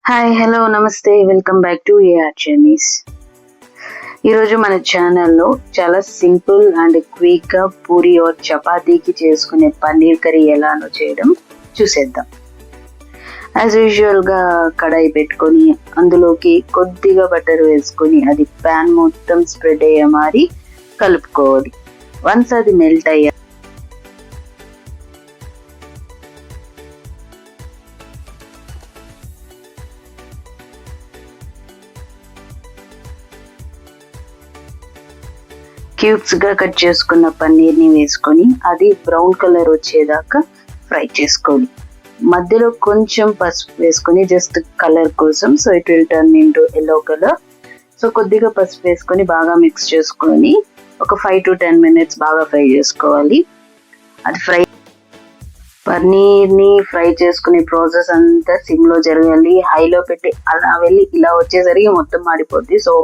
Hi hello namaste welcome back to AR journeys. ఈరోజు మన ఛానల్లో చాలా సింపుల్ అండ్ క్విక్గా పూరి ఆర్ చపాతీకి చేసుకునే పన్నీర్ కర్రీ ఎలానో చేయడం చూసేద్దాం. యాజ్ యూజువల్గా కడాయి పెట్టుకొని అందులోకి కొద్దిగా బటర్ వేసుకొని అది ప్యాన్ మొత్తం స్ప్రెడ్ అయ్యే మారి కలుపుకోవాలి. వన్స్ అది మెల్ట్ అయ్యా క్యూబ్స్గా కట్ చేసుకున్న పన్నీర్ని వేసుకొని అది బ్రౌన్ కలర్ వచ్చేదాకా ఫ్రై చేసుకోవాలి. మధ్యలో కొంచెం పసుపు వేసుకొని జస్ట్ కలర్ కోసం, so it will turn into yellow colour. So కొద్దిగా పసుపు వేసుకొని బాగా మిక్స్ చేసుకొని ఒక 5 to 10 minutes బాగా ఫ్రై చేసుకోవాలి. అది పన్నీర్ని ఫ్రై చేసుకునే ప్రాసెస్ అంతా సిమ్లో జరగాలి. హైలో పెట్టి అలా వెళ్ళి ఇలా వచ్చేసరికి మొత్తం మాడిపోద్ది. సో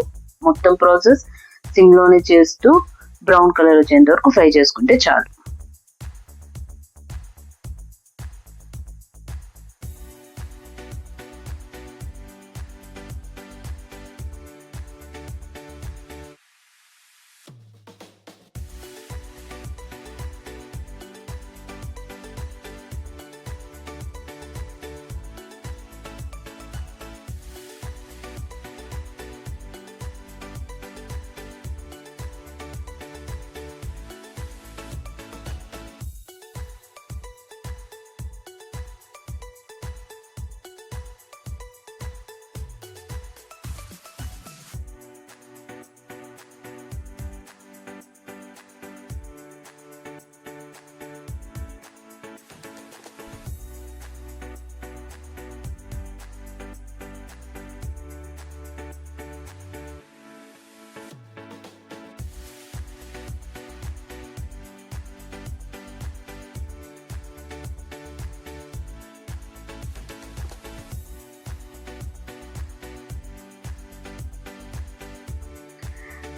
మొత్తం ప్రాసెస్ సిమ్లోనే చేస్తూ బ్రౌన్ కలర్ వచ్చేంత వరకు ఫ్రై చేసుకుంటే చాలు.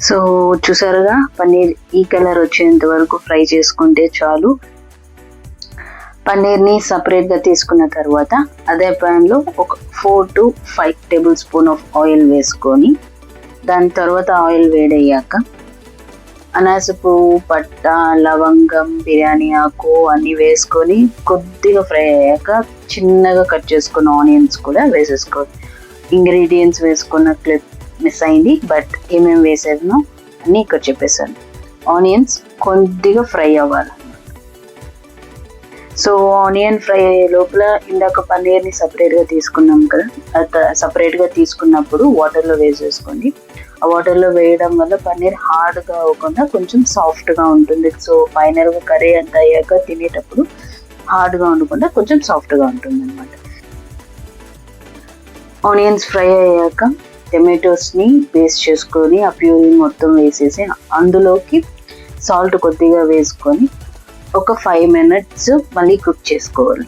సో చూసారుగా, పన్నీర్ ఈ కలర్ వచ్చేంత వరకు ఫ్రై చేసుకుంటే చాలు. పన్నీర్ని సపరేట్గా తీసుకున్న తర్వాత అదే ప్యాన్లో ఒక 4 to 5 tablespoons ఆఫ్ ఆయిల్ వేసుకొని, దాని తర్వాత ఆయిల్ వేడయ్యాక అనాస పువ్వు, పట్ట, లవంగం, బిర్యానీ ఆకు అన్నీ వేసుకొని కొద్దిగా ఫ్రై అయ్యాక చిన్నగా కట్ చేసుకున్న ఆనియన్స్ కూడా వేసేసుకోవాలి. ఇంగ్రీడియంట్స్ వేసుకున్న క్లిప్ మిస్ అయింది, బట్ ఏమేమి వేసేదనో అన్నీ ఇక్కడ చెప్పేసాను. ఆనియన్స్ కొద్దిగా ఫ్రై అవ్వాలి. సో ఆనియన్ ఫ్రై అయ్యే లోపల ఇందాక పన్నీర్ని సపరేట్గా తీసుకున్నాం కదా, సపరేట్గా తీసుకున్నప్పుడు వాటర్లో వేసేసుకోండి. ఆ వాటర్లో వేయడం వల్ల పన్నీర్ హార్డ్గా అవ్వకుండా కొంచెం సాఫ్ట్గా ఉంటుంది. సో ఫైనల్గా కర్రీ అంతా అయ్యాక తినేటప్పుడు హార్డ్గా ఉండకుండా కొంచెం సాఫ్ట్గా ఉంటుంది అనమాట. ఆనియన్స్ ఫ్రై అయ్యాక టమాటోస్ని పేస్ట్ చేసుకొని ఆ ప్యూరీ మొత్తం వేసేసి అందులోకి సాల్ట్ కొద్దిగా వేసుకొని ఒక 5 minutes మళ్ళీ కుక్ చేసుకోవాలి.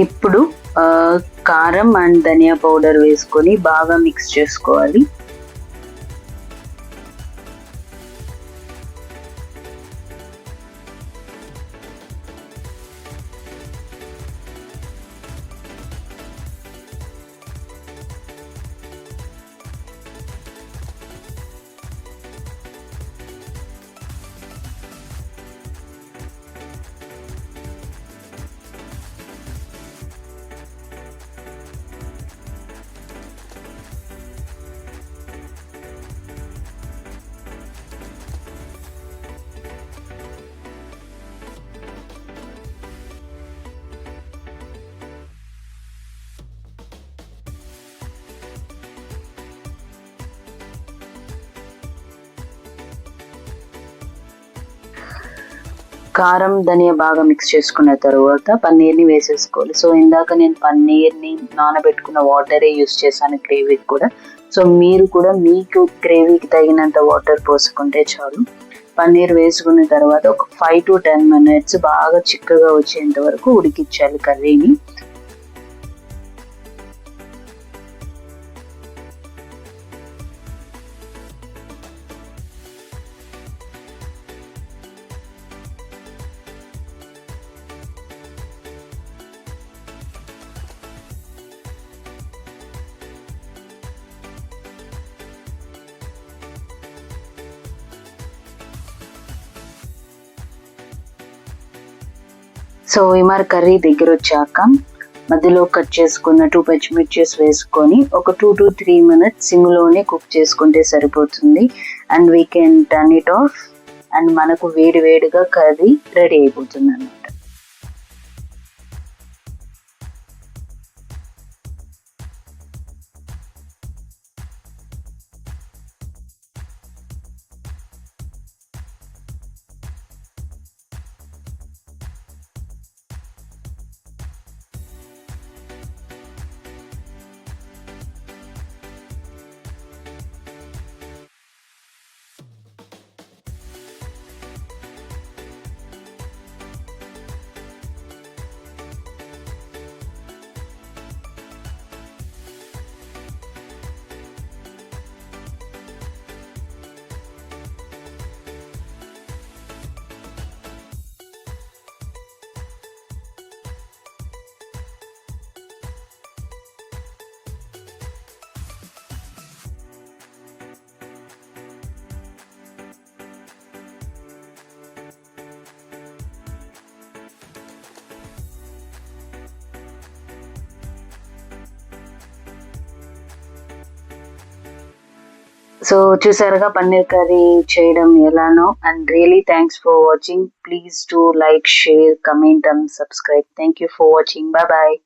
ఇప్పుడు కారం అండ్ ధనియా పౌడర్ వేసుకొని బాగా మిక్స్ చేసుకోవాలి. కారం ధనియా బాగా మిక్స్ చేసుకున్న తర్వాత పన్నీర్ని వేసేసుకోవాలి. సో ఇందాక నేను పన్నీర్ని నానబెట్టుకున్న వాటరే యూస్ చేశాను గ్రేవీకి కూడా. సో మీరు కూడా మీకు గ్రేవీకి తగినంత వాటర్ పోసుకుంటే చాలు. పన్నీర్ వేసుకున్న తర్వాత ఒక 5 to 10 minutes బాగా చిక్కగా వచ్చేంత వరకు ఉడికించాలి కర్రీని. సో ఈ మరి కర్రీ దగ్గర వచ్చాక మధ్యలో కట్ చేసుకున్న 2 పచ్చిమిర్చీస్ వేసుకొని ఒక 2 to 3 minutes సిమ్లోనే కుక్ చేసుకుంటే సరిపోతుంది. And we can turn it of and మనకు వేడి వేడిగా కర్రీ రెడీ అయిపోతుంది అన్నమాట. సో చూసారుగా పన్నీర్ కర్రీ చేయడం ఎలానో. And really thanks for watching. Please to like, share, comment and subscribe. Thank you for watching. Bye bye.